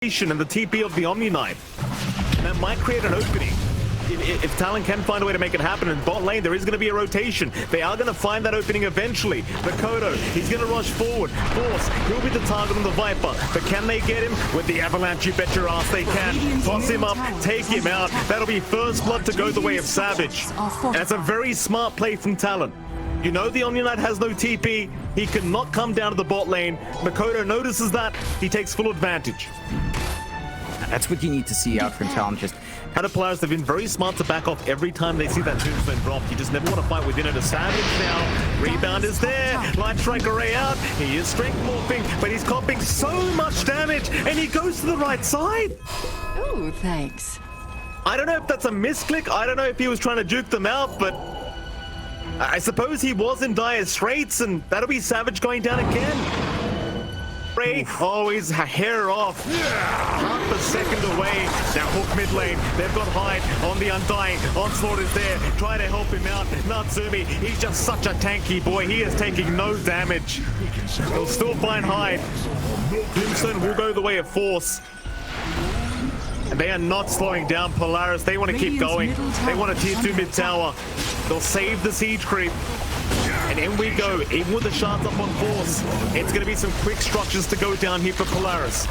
and the TP of the Omni Knight. That might create an opening. If Talon can find a way to make it happen in bot lane, there is going to be a rotation. They are going to find that opening eventually. Makoto, he's going to rush forward. Force, he'll be the target on the Viper. But can they get him? With the Avalanche, you bet your ass they can. Toss him up, take him out. That'll be first blood to go the way of Savage. And it's a very smart play from Talon. You know the Omni Knight has no TP. He cannot come down to the bot lane. Makoto notices that. He takes full advantage. That's what you need to see out from Talon. Just the Polaris have been very smart to back off every time they see that tombstone drop. You just never want to fight within it. A Savage now. Rebound is there. Light Strike Array out. He is strength morphing, but he's copping so much damage, and he goes to the right side. Oh, thanks. I don't know if that's a misclick. I don't know if he was trying to juke them out, but I suppose he was in dire straits, and that'll be Savage going down again. Ray, always hair off. Half a second away. Now hook mid lane. They've got Hyde on the Undying. Onslaught is there. Try to help him out. Natsumi, he's just such a tanky boy. He is taking no damage. They'll still find Hyde. Tombstone will go the way of Force. And they are not slowing down Polaris. They want to keep going. They want a tier 2 mid tower. They'll save the siege creep. And in we go, even with the shots up on Force, it's going to be some quick structures to go down here for Polaris.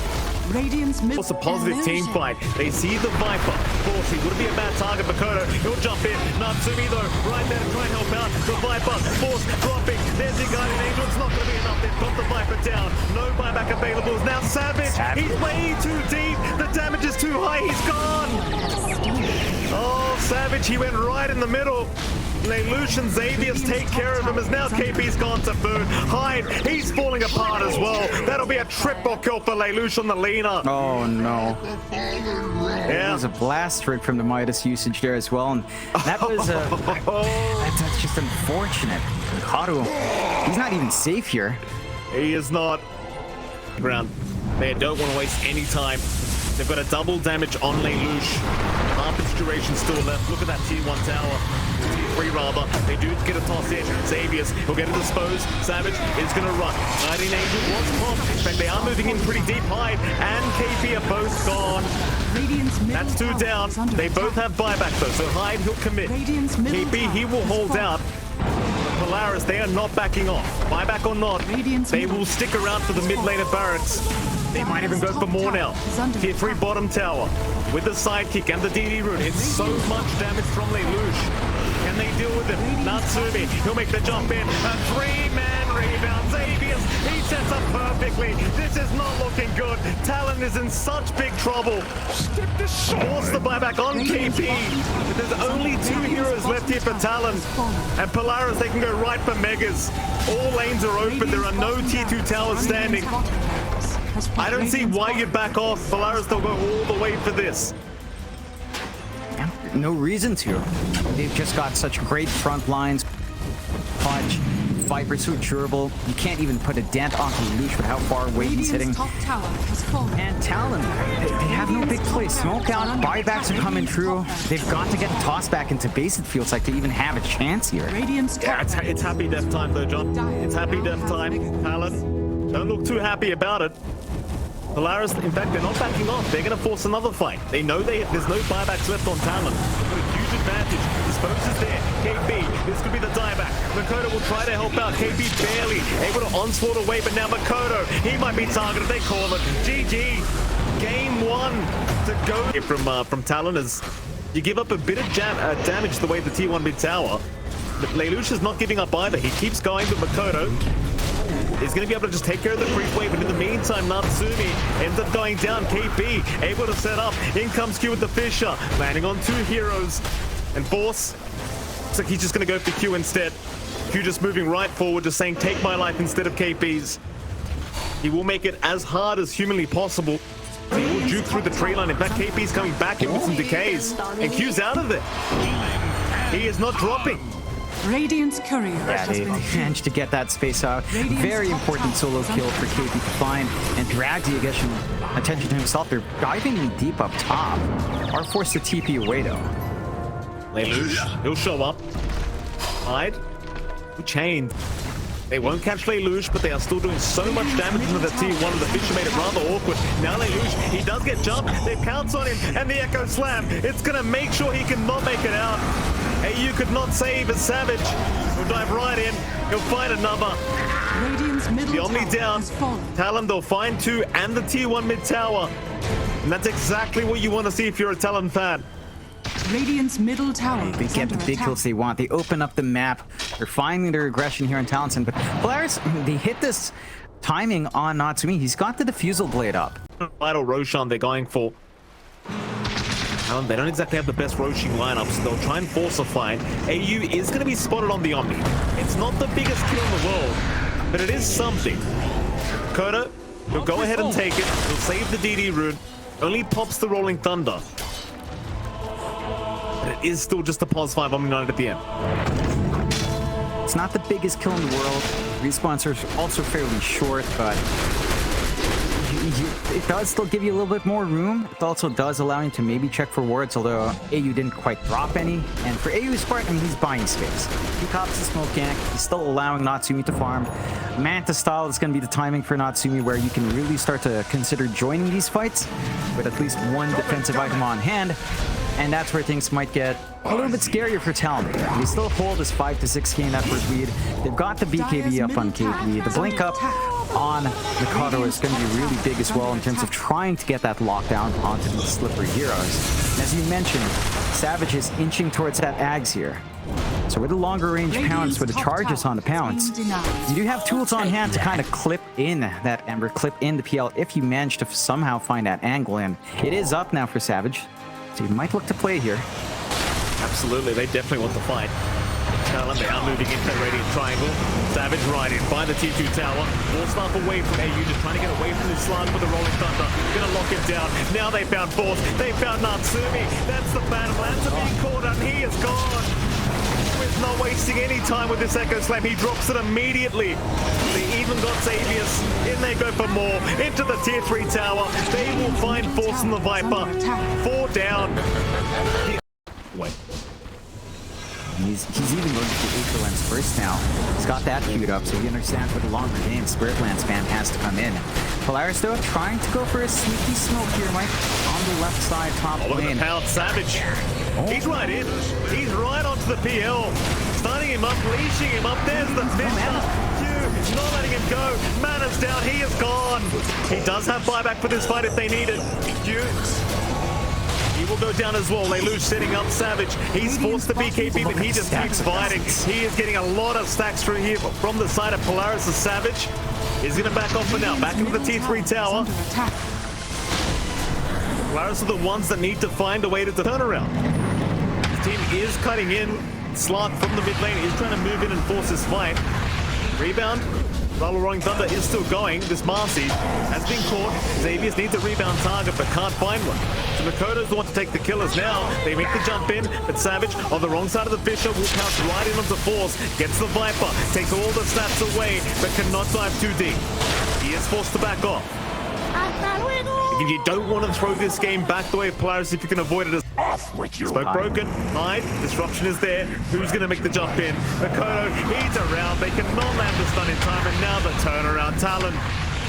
It's a positive team fight. They see the Viper. Force, he wouldn't be a bad target. Makoto, he'll jump in. Natsumi though, right there to try and help out. The Viper, Force dropping. There's the Guardian Angel. It's not going to be enough. They've got the Viper down. No buyback available. Now Savage, he's way too deep. The damage is too high. He's gone. Oh, Savage, he went right in the middle. Lelouch and Xavius take care of him as now KP's gone to boot. Hyde, he's falling apart as well. That'll be a triple kill for Lelouch on the leaner. oh no. Yeah. There was a blast trick from the Midas usage there as well, and that was that's just unfortunate. Haru, he's not even safe here. He is not. Ground. They don't want to waste any time. They've got a double damage on Lelouch. Half its duration still left. Look at that tier 1 tower. Tier 3 rather. They do get a toss in. Xavius, he'll get a dispose. Savage is going to run. Guardian Angel was popped. In fact, they are moving in pretty deep. Hyde and KP are both gone. That's 2 down. They both have buyback though, so Hyde, he'll commit. KP, he will hold out. Polaris, they are not backing off. Buyback or not, they will stick around for the mid lane of Barracks. They might even go for more now. Tier 3 bottom tower with the sidekick and the DD rune. It's so much damage from Lelouch. Can they deal with him? Natsumi, he'll make the jump in. A 3-man rebound. Xavius, he sets up perfectly. This is not looking good. Talon is in such big trouble. Force the buyback on KP. But there's only 2 heroes left here for Talon. And Polaris, they can go right for Megas. All lanes are open. There are no tier 2 towers standing. I don't see why you'd back off. Polaris, they'll go all the way for this. No reason to. They've just got such great front lines. Punch, Viper so durable. You can't even put a dent on Lelouch with how far away he's hitting. And Talon, they have no big play. Smoke out, buybacks are coming through. They've got to get tossed back into base, it feels like, to even have a chance here. Yeah, it's happy death time though, John. It's happy death time. Talon, don't look too happy about it. Polaris, in fact, they're not backing off. They're going to force another fight. They know there's no buybacks left on Talon. They've got a huge advantage. Dispose is there. KP, this could be the dieback. Makoto will try to help out. KP barely able to onslaught away, but now Makoto, he might be targeted. They call it. GG. Game 1 to go from Talon as you give up a bit of damage the way the tier 1 mid tower. But Lelouch is not giving up either. He keeps going, but Makoto is going to be able to just take care of the creep wave, but in the meantime, Natsumi ends up going down. KP able to set up. In comes Q with the Fisher, landing on 2 heroes. And Force, looks like he's just going to go for Q instead. Q just moving right forward, just saying, take my life instead of KP's. He will make it as hard as humanly possible. He will juke through the tree line. In fact, KP's coming back in with some decays. And Q's out of there. He is not dropping. Radiant's courier. Yeah, they managed to get that space out. Very important solo kill for KP to find and drag the attention to himself. They're diving in deep up top. Are forced to TP away though. Lelouch, he'll show up. Hyde. Chain. They won't catch Lelouch, but they are still doing so much damage into the T1, and the Fisher made it rather awkward. Now Lelouch, he does get jumped. They pounce on him, and the Echo Slam. It's going to make sure he cannot make it out. AU could not save, as Savage will dive right in. He'll find another. Radiant's middle The Omni tower down. has fallen. Talon, they'll find 2 and the T1 mid tower. And that's exactly what you want to see if you're a Talon fan. Radiant's middle tower They is get under the big attack. kills they want. They open up the map. They're finding their aggression here in Talonson. But Polaris, they hit this timing on Natsumi. He's got the diffusal blade up. Vital Roshan they're going for. They don't exactly have the best Roshing lineup, so they'll try and force a fight. AU is going to be spotted on the Omni. It's not the biggest kill in the world, but it is something. Koda, he'll go ahead and take it. He'll save the DD rune. Only pops the Rolling Thunder. But it is still just a +5 Omni-Knight at the end. It's not the biggest kill in the world. Respawns are also fairly short, but it does still give you a little bit more room. It also does allow you to maybe check for wards, although AU didn't quite drop any. And for AU's part, I mean, he's buying space. He cops the smoke gank. He's still allowing Natsumi to farm. Manta style is going to be the timing for Natsumi where you can really start to consider joining these fights with at least one defensive item on hand. And that's where things might get a little bit scarier for Talon. They still hold this 5 to 6k net worth lead. They've got the BKB up on KP. The blink up on Mikado is going to be really big as well in terms of trying to get that lockdown onto these slippery heroes. And as you mentioned, Savage is inching towards that Ags here. So with the longer range pounce, with the charges on the pounce, you do have tools on hand to kind of clip in that Ember, clip in the PL if you manage to somehow find that angle. And it is up now for Savage. So you might look to play here. Absolutely, they definitely want the fight. Talon, they are moving into that Radiant Triangle. Savage right in by the T2 tower. Ball staff away from AU, just trying to get away from this slug with the Rolling Thunder. Gonna lock him down. Now they found Force. They found Natsumi. That's the battle. Lancer being caught and he is gone. He's not wasting any time with this Echo Slam. He drops it immediately. They even got Xavius. In they go for more. Into the tier 3 tower. They will find Force in the Viper. 4 down. Wait. He's even going to the Aether Lens first now. He's got that queued up, so he understands what the longer game Spirit Lance ban has to come in. Polaris, though, trying to go for a sneaky smoke here, Mike, on the left side top lane. Pound Savage. He's right in. He's right onto the PL. Starting him up, leashing him up. There's the Fisher. Q, not letting him go. Mana's down. He is gone. He does have buyback for this fight if they need it. Q. He will go down as well. Lelouch setting up Savage. He's forced the BKB, but he just keeps fighting. He is getting a lot of stacks through here from the side of Polaris. The Savage is going to back off for now. Back into the T3 tower. Polaris are the ones that need to find a way to turn around. The team is cutting in. Slark from the mid lane is trying to move in and force this fight. Rebound. Rolling Thunder is still going. This Marcy has been caught. Xavius needs a rebound target, but can't find one. So Makoto's the one to take the killers now. They make the jump in, but Savage on the wrong side of the Fisher will pounce right in onto Force. Gets the Viper, takes all the stats away, but cannot dive too deep. He is forced to back off. You don't want to throw this game back the way of Polaris if you can avoid it. Smoke broken, hide, disruption is there. Who's going to make the jump in? Makoto, he's around. They cannot land the stun in time, and now the turnaround. Talon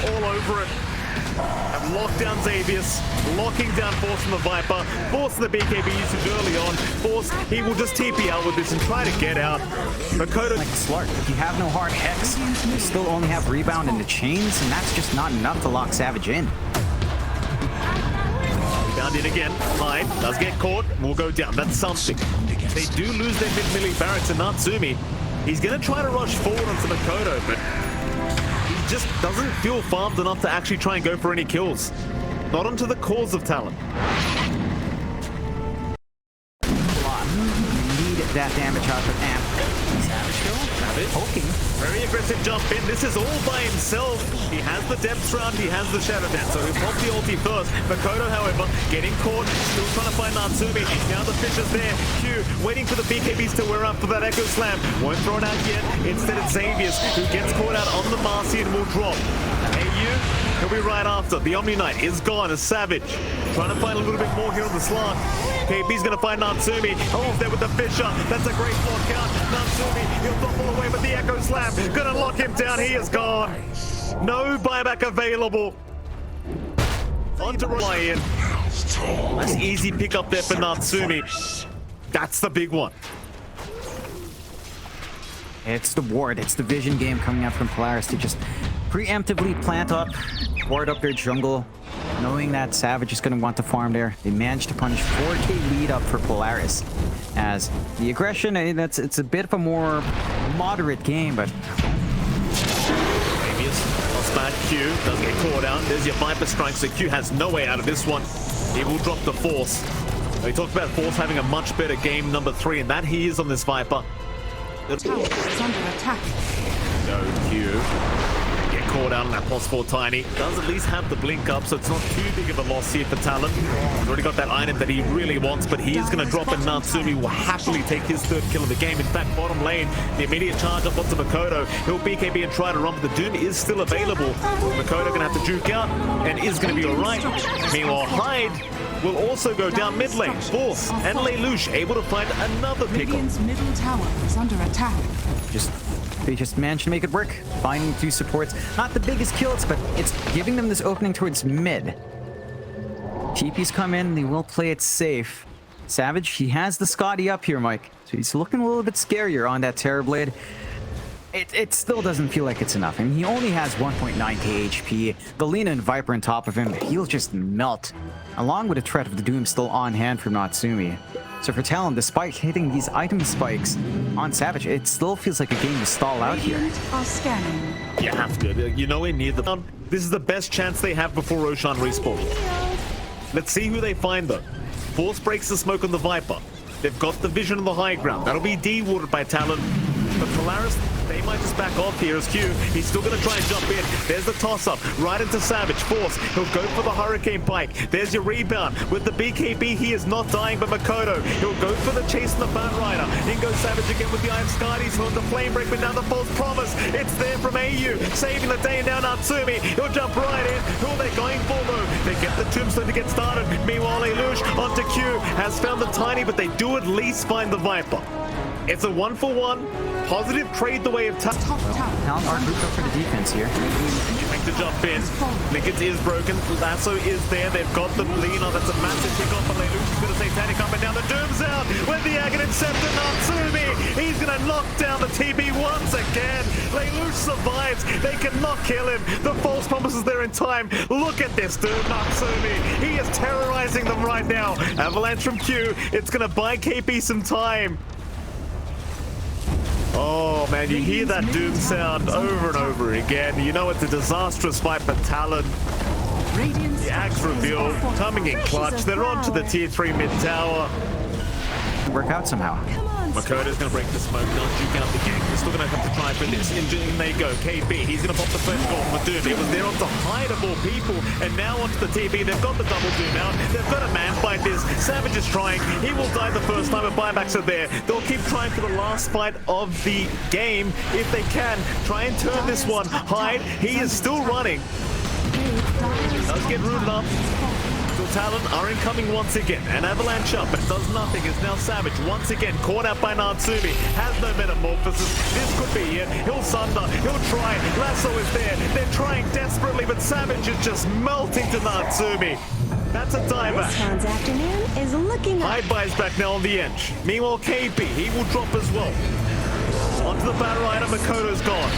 all over it. Have locked down Xavius, locking down Force from the Viper. Force from the BKB usage early on. Force, he will just TP out with this and try to get out. Makoto, like Slark, if you have no hard hex, you still only have rebound in the chains, and that's just not enough to lock Savage in. Found it again. Line does get caught. Will go down. That's something. They do lose their mid-melee barracks and Natsumi. He's going to try to rush forward onto Makoto, but he just doesn't feel farmed enough to actually try and go for any kills. Not onto the cause of Talon. Need that damage out of Amp. Savage though? Savage. Poking. Very aggressive jump in. This is all by himself. He has the depth round, he has the shadow dance, so he'll pop the ulti first. Makoto, however, getting caught, still trying to find Natsumi. Now the Fisher's there. Q waiting for the BKBs to wear up for that Echo Slam. Won't throw it out yet. Instead it's Xavius who gets caught out on the Marcy and will drop. AU He'll be right after. The Omni Knight is gone as Savage. Trying to find a little bit more here on the slot. KB's going to find Natsumi. He's there with the Fisher. That's a great block out. Natsumi, he'll drop all the way with the Echo Slam. Going to lock him down. He is gone. No buyback available. On to Ryan. Nice easy pick up there for Natsumi. That's the big one. It's the ward. It's the vision game coming out from Polaris to just preemptively plant up, ward up their jungle, knowing that Savage is going to want to farm there. They managed to punish 4K lead up for Polaris. As the aggression, it's a bit of a more moderate game, but Smash Q does get caught out. There's your Viper strike, so Q has no way out of this one. He will drop the Force. We talked about Force having a much better game number 3, and that he is on this Viper. Tower is under attack. No Q. Get caught out on that plus 4 Tiny. Does at least have the blink up, so it's not too big of a loss here for Talon. He's already got that item that he really wants, but he is going to drop, and Natsumi will happily take his 3rd kill of the game. In fact, bottom lane, the immediate charge up onto Makoto. He'll BKB and try to run, but the Doom is still available. Makoto going to have to juke out, and is going to be alright. Meanwhile, Hyde will also go down mid lane. Force and Lelouch able to find another pickle. Radiant's middle tower is under attack. They just managed to make it work. Finding 2 supports. Not the biggest kills, but it's giving them this opening towards mid. TP's come in. They will play it safe. Savage, he has the Scotty up here, Mike. So he's looking a little bit scarier on that Terrorblade. It still doesn't feel like it's enough. I mean, he only has 1.9k HP. The Lina and Viper on top of him, he'll just melt. Along with the threat of the Doom still on hand from Natsumi. So for Talon, despite hitting these item spikes on Savage, it still feels like a game to stall out here. Radiant are scanning. You have to. You're nowhere near the... This is the best chance they have before Roshan respawns. Let's see who they find, though. Force breaks the smoke on the Viper. They've got the vision on the high ground. That'll be de-watered by Talon. But Polaris, they might just back off here as Q. He's still going to try and jump in. There's the toss-up right into Savage. Force, he'll go for the Hurricane Pike. There's your rebound. With the BKB, he is not dying, but Makoto, he'll go for the chase and the Bat Rider. In goes Savage again with the Iron Scardies. He'll have the Flame Break, but now the False Promise. It's there from AU, saving the day, and now Natsumi. He'll jump right in. Who are they going for, though? They get the Tombstone to get started. Meanwhile, Lelouch onto Q. Has found the Tiny, but they do at least find the Viper. It's a 1-for-1. Positive trade the way of Top tower. Talon are grouped up for the defense here. You make the jump in. Linkage is broken. Lasso is there. They've got the Lina. That's a massive pick off. But Lelouch is going to Satanic up and down. The Doom's out. With the Aghanim Scepter, Natsumi. He's going to knock down the TB once again. Lelouch survives. They cannot kill him. The False Promise is there in time. Look at this dude, Natsumi. He is terrorizing them right now. Avalanche from Q. It's going to buy KP some time. Oh man, you hear that Doom sound over and over again. You know it's a disastrous fight for Talon. The axe reveal coming in clutch. They're on to the tier 3 mid tower. Work out somehow. Makoto's going to break the smoke, not juke out the gang. They're still going to have to try for this. In they go. KB, he's going to pop the first goal for Doom. It was there onto Hyde of all people, and now onto the TB. They've got the double Doom out. They've got a man fight this. Savage is trying. He will die the first time, but buybacks are there. They'll keep trying for the last fight of the game if they can. Try and turn this one. Hyde, he is still running. Does get rooted up. Talon are incoming once again. An avalanche up, but does nothing. Is now Savage once again caught out by Natsumi. Has no metamorphosis. This could be it. He'll sunder. He'll try. Lasso is there. They're trying desperately, but Savage is just melting to Natsumi. That's a diver. This one's afternoon is looking up. Hyde buys back now on the edge. Meanwhile, KB, he will drop as well. Onto the Bat Rider. Makoto's gone.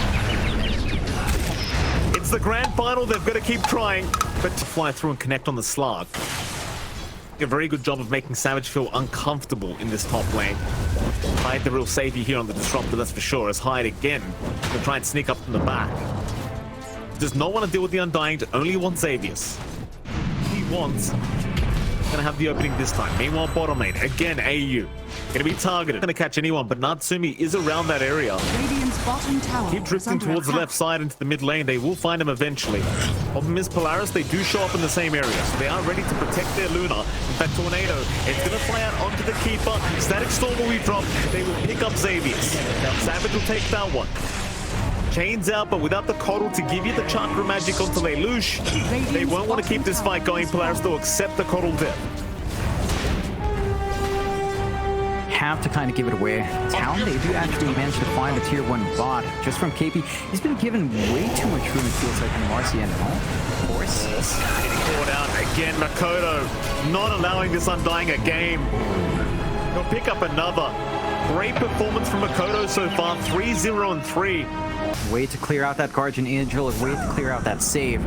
It's the grand final. They've got to keep trying, but to fly through and connect on the slug. A very good job of making Savage feel uncomfortable in this top lane. Hyde the real savior here on the Disruptor, that's for sure, as Hyde again will try and sneak up from the back. Does not want to deal with the Undying, only wants Xavius. He wants... Gonna have the opening this time. Meanwhile, bottom lane, again, AU. Gonna be targeted. Gonna catch anyone, but Natsumi is around that area. Radiant's bottom tower. Keep drifting towards the left side into the mid lane. They will find him eventually. Problem is, Polaris, they do show up in the same area, so they are ready to protect their Luna. In fact, Tornado, it's gonna fly out onto the Keeper. Static Storm will be dropped. They will pick up Xavius. Now, Savage will take that one. chains out, but without the coddle to give you the chakra magic onto Lelouch, they won't want to keep this fight going. Polaris, they'll accept the coddle death. Have to kind of give it away. Talon, they do actually manage to find a tier 1 bot just from KP. He's been given way too much room, it feels like, in Marcy and home. Of course. Getting caught out again. Makoto not allowing this Undying a game. He'll pick up another. Great performance from Makoto so far. 3-0-3. Way to clear out that Guardian Angel, a way to clear out that save.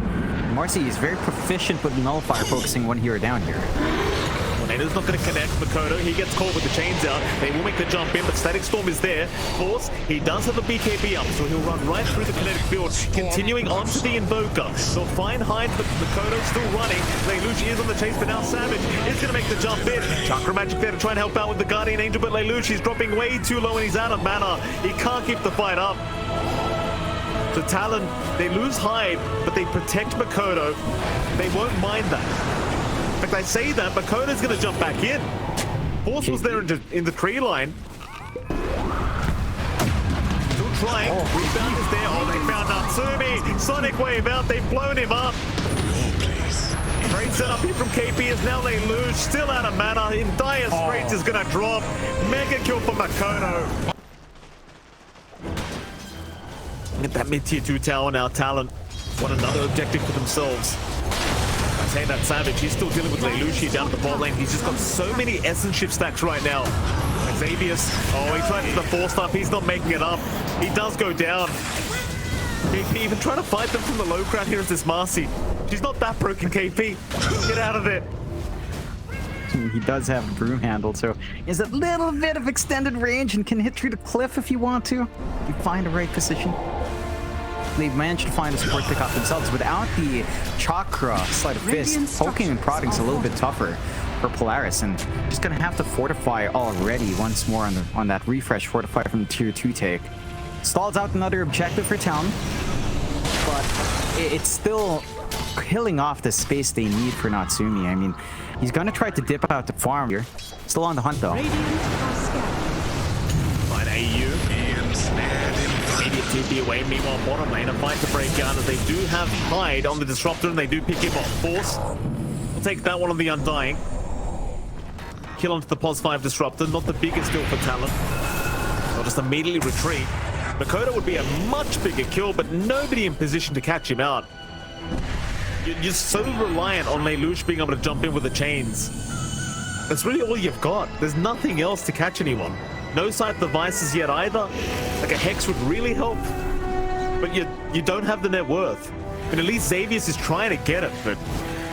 Marcy is very proficient with Nullifier, focusing one hero down here. Tornado's not going to connect Makoto. He gets caught with the chains out. They will make the jump in, but Static Storm is there. Force, he does have a BKB up, so he'll run right through the kinetic field, continuing onto the Invoker. They'll find Hyde, but Makoto's still running. Lelouch is on the chase, but now Savage is going to make the jump in. Chakra Magic there to try and help out with the Guardian Angel, but Lelouch is dropping way too low and he's out of mana. He can't keep the fight up. So Talon, they lose Hyde, but they protect Makoto. They won't mind that. In fact, I say that, Makoto's going to jump back in. Force was there in the tree line. Still trying. Rebound is there. Oh, they found Natsumi. Sonic Wave out. They've blown him up. Great setup here from KP as now they lose. Still out of mana. In dire straits is going to drop. Mega kill for Makoto. Get that mid-tier 2 tower now. Talon want another objective for themselves. Saying that Savage, he's still dealing with Lelouch down at the bot lane. He's just got so many essence shift stacks right now. Xavius, oh, he tried to the 4-star, he's not making it up. He does go down. KP even trying to fight them from the low ground. Here is this Marcy. She's not that broken, KP. Get out of there. He does have a broom handle, so he has a little bit of extended range and can hit through the cliff if you want to. You find the right position. They've managed to find a support pick up themselves without the Chakra Sleight of Fist. Poking and prodding is a little bit tougher for Polaris, and just gonna have to fortify already once more on that refresh fortify from the tier 2 take. Stalls out another objective for Talon, but it's still killing off the space they need for Natsumi. I mean, he's gonna try to dip out the farm here. Still on the hunt though. Find AU. Immediate TP away. Meanwhile, bottom lane, a fight to break out as they do have Hyde on the Disruptor and they do pick him off. Force will take that one on the Undying. Kill onto the Pos 5 Disruptor. Not the biggest kill for Talon. They'll just immediately retreat. Makoto would be a much bigger kill, but nobody in position to catch him out. You're so reliant on Lelouch being able to jump in with the chains. That's really all you've got. There's nothing else to catch anyone. No scythe devices yet either. Like a Hex would really help. But you don't have the net worth. I mean, at least Xavius is trying to get it, but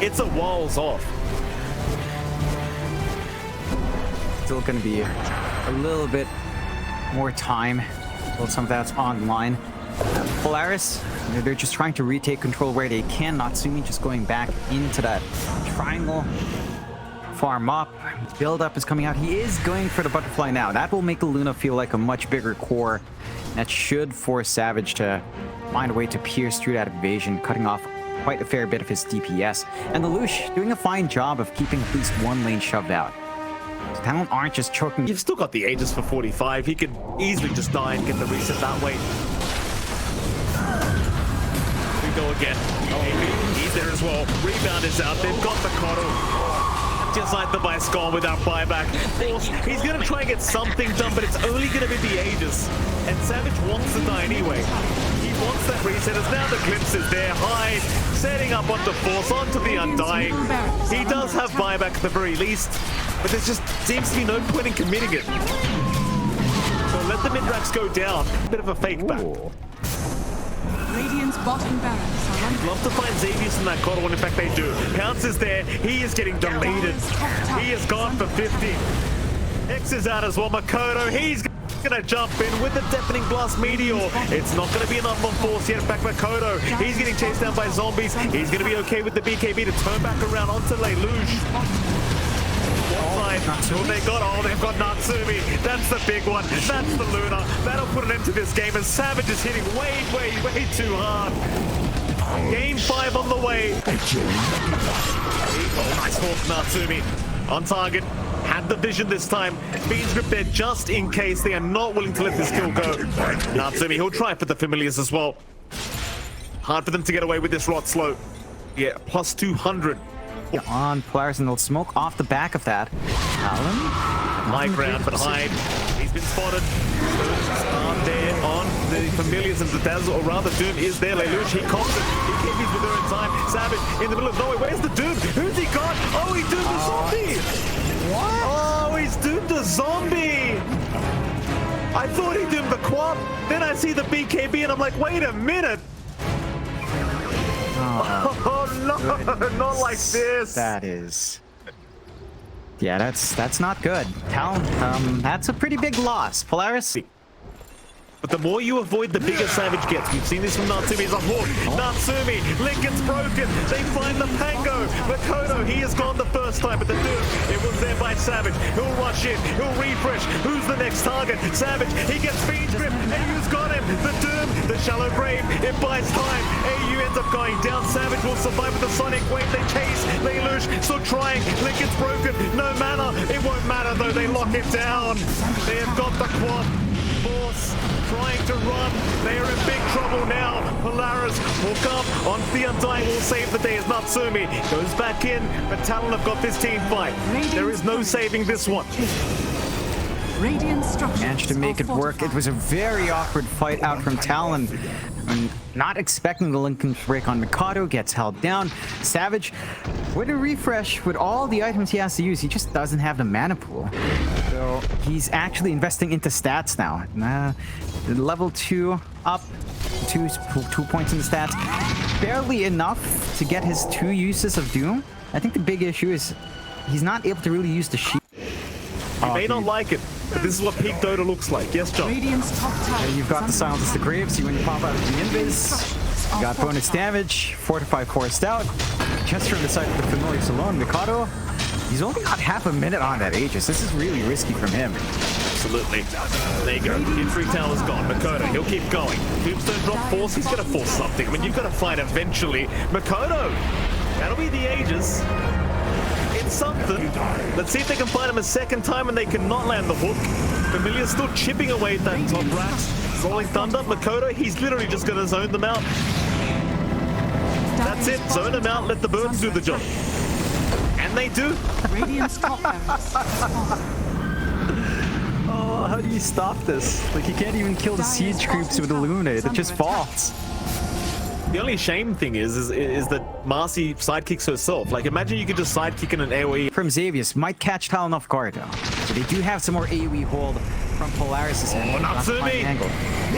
it's a whiles off. Still going to be a little bit more time until some of that's online. Polaris, they're just trying to retake control where they can. Natsumi just going back into that triangle. Farm up. Build up is coming out. He is going for the butterfly now. That will make the Luna feel like a much bigger core. That should force Savage to find a way to pierce through that evasion, cutting off quite a fair bit of his DPS. And the Lelouch doing a fine job of keeping at least one lane shoved out. Talon aren't just choking. You've still got the Aegis for 45. He could easily just die and get the reset that way. We go again. He's there as well. Rebound is out. They've got the coddle. Just like the Vice gone without buyback. Force, he's going to try and get something done, but it's only going to be the Aegis. And Savage wants to die anyway. He wants that reset as now the Glimpse is there. Hyde setting up onto Force, onto the Undying. He does have buyback at the very least, but there just seems to be no point in committing it. So let the mid-racks go down. Bit of a fake back. Radiant's bottom barracks are under Love to find Xavius in that coddle, and in fact they do. Pounce is there. He is getting deleted. He is gone for 50. X is out as well. Makoto, he's going to jump in with the Deafening Blast Meteor. It's not going to be enough on Force yet. In fact, Makoto, he's getting chased down by zombies. He's going to be okay with the BKB to turn back around onto Lelouch. They've got Natsumi. That's the big one. That's the Luna. That'll put an end to this game. And Savage is hitting way too hard. Game 5 on the way. Oh, nice call from Natsumi. On target. had the vision this time. Fiend's Grip there just in case. They are not willing to let this kill go. Natsumi, he'll try for the familiars as well. Hard for them to get away with this rot slow. Yeah, plus 200. On Polaris, and they'll smoke off the back of that. Talon? High ground, but hide. He's been spotted. Arm there on the familiars and the Dazzle, or rather Doom is there. Lelouch, he cops it. He keeps with her in time. Savage in the middle of nowhere. Where's the Doom? Who's he got? Oh, he doomed a zombie. What? Oh, he's doomed a zombie. I thought he doomed the quad. Then I see the BKB and I'm like, wait a minute. Oh no, not like this. That is... Yeah, that's not good. Talon, that's a pretty big loss. Polaris... But the more you avoid, the bigger Savage gets. We've seen this from Natsumi as a hawk. Natsumi, Lincoln's broken. They find the Pango. Makoto, he has gone the first time, but the Doom, it was there by Savage. He'll rush in. He'll refresh. Who's the next target? Savage, he gets Fiend's Grip. AU's got him. The Doom, the Shallow Brave, it buys time. AU ends up going down. Savage will survive with the Sonic Wave. They chase. Lelouch still trying. Lincoln's broken. No mana. It won't matter though. They lock it down. They have got the quad. Force trying to run. They are in big trouble now. Polaris will come onto the Undying, will save the day as Natsumi goes back in, but Talon have got this team fight. There is no saving this one. Radiant structures Managed to make it work. It was a very awkward fight out from Talon. And not expecting the Lincoln break on Mikado, gets held down. Savage, with a refresh, with all the items he has to use, he just doesn't have the mana pool. So he's actually investing into stats now. Level 2 up, two points in the stats. Barely enough to get his 2 uses of Doom. I think the big issue is he's not able to really use the shield. You may not like it, but this is what peak Dota looks like. Yes, John? Radiant's top tower. You've got the Silence the Graves, you when you pop out of the Invis. You got bonus damage, Fortify forced out. Just from the side of the Familiars alone, Mikado, he's only got half a minute on that Aegis. This is really risky from him. Absolutely. There you go. Infantry tower's gone. Makoto, he'll keep going. Tombstone drop force, he's gonna force something. I mean, you've got to fight eventually. Makoto, that'll be the Aegis. It's something. Let's see if they can find him a second time and they cannot land the hook. Familiar's still chipping away at that top rat. Rolling Thunder, Makoto, he's literally just gonna zone them out. That's it. Zone them out, let the birds do the job. And they do. Radiant's top barracks. Oh, how do you stop this? Like, you can't even kill the siege creeps with Illuminate. It just falls. The only shame thing is that Marcy sidekicks herself. Like, imagine you could just sidekick in an AoE. From Xavius, might catch Talon off guard though. So they do have some more AoE hold from Polaris' end. Oh, Natsumi! He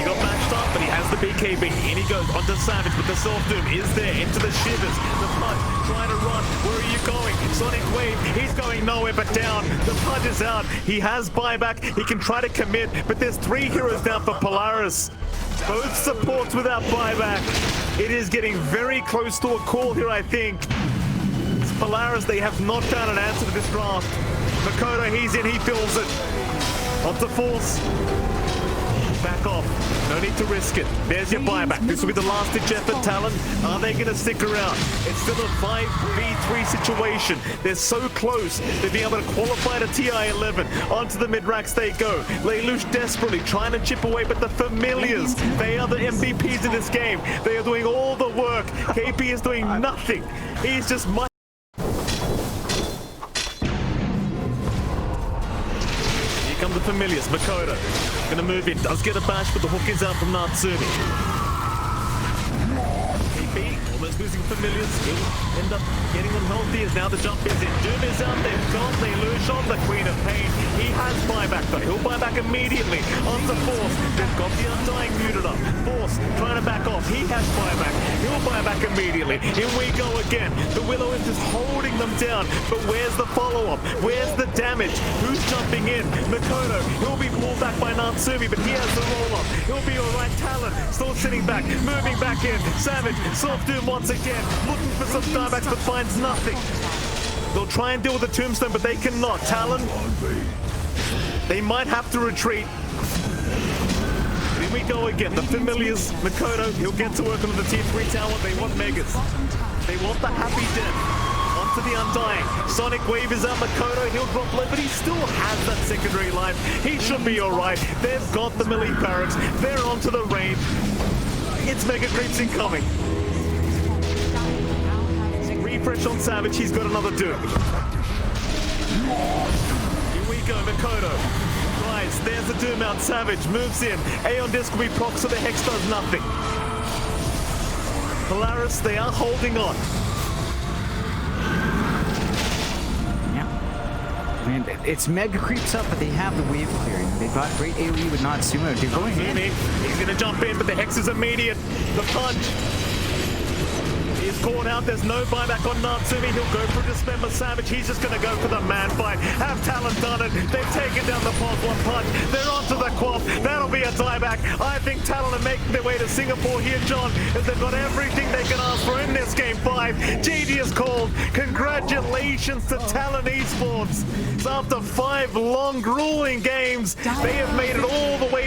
got matched up, but he has the BKB. In he goes onto Savage, but the Self Doom is there into the Shivers. The Pudge trying to run. Where are you going? Sonic Wave. He's going nowhere but down. The Pudge is out. He has buyback. He can try to commit, but there's 3 heroes down for Polaris. Both supports without buyback. It is getting very close to a call here, I think. It's Polaris, they have not found an answer to this draft. Makoto, he's in, he fills it. Onto Force. Back off. No need to risk it. There's your buyback. This will be the last ditch effort, Talon. Are they going to stick around? It's still a 5v3 situation. They're so close. They're being able to qualify to TI-11. Onto the mid-racks they go. Lelouch desperately trying to chip away, but the Familiars, they are the MVPs in this game. They are doing all the work. KP is doing nothing. He's just... Come the Familiars, Makoto gonna move in, does get a bash, but the hook is out from Natsumi. KP almost losing Familiars, he'll end up getting them healthy as now the jump is in. Doom is out, they've gone, they lose on the Queen of Pain. He has buyback though, he'll buy back immediately. Onto Force, they've got the Undying muted up. Force trying to back off, he has buyback, he'll buy back immediately. Here we go again, the Willow is just holding them down, but where's the follow-up? Where's the damage? Who's jumping in? Makoto, he'll be pulled back by Natsumi, but he has the roll-up. He'll be alright, Talon, still sitting back, moving back in. Savage, Soft Doom once again, looking for some diebacks, but finds nothing. They'll try and deal with the Tombstone, but they cannot. Talon, they might have to retreat. Here we go again. The Familiars, Makoto, he'll get to work on the Tier 3 tower. They want Megas. They want the happy death. to the Undying. Sonic Wave is out Makoto. He'll drop low, but he still has that secondary life. He should be alright. They've got the melee barracks. They're onto the range. It's Mega Creeps incoming. Refresh on Savage. He's got another Doom. Here we go, Makoto. Guys, there's the Doom out. Savage moves in. Aeon Disc will be proc, so the Hex does nothing. Polaris, they are holding on. Yeah. I mean, it's Mega Creeps up, but they have the wave clearing. They've got great AoE with Natsume. They're going in. He's going to jump in, but the Hex is immediate. The punch. He's caught out. There's no buyback on Natsume. He'll go for Dismember Savage. He's just going to go for the man fight. Have Talon done it? They've taken down the pulse one punch. They're onto the quaff. That'll be a dieback. I think Talon are making their way to Singapore here, John, as they've got everything they can ask for in this game 5. GG is called. Congratulations to Talon Esports. So after 5 long, grueling games, they have made it all the way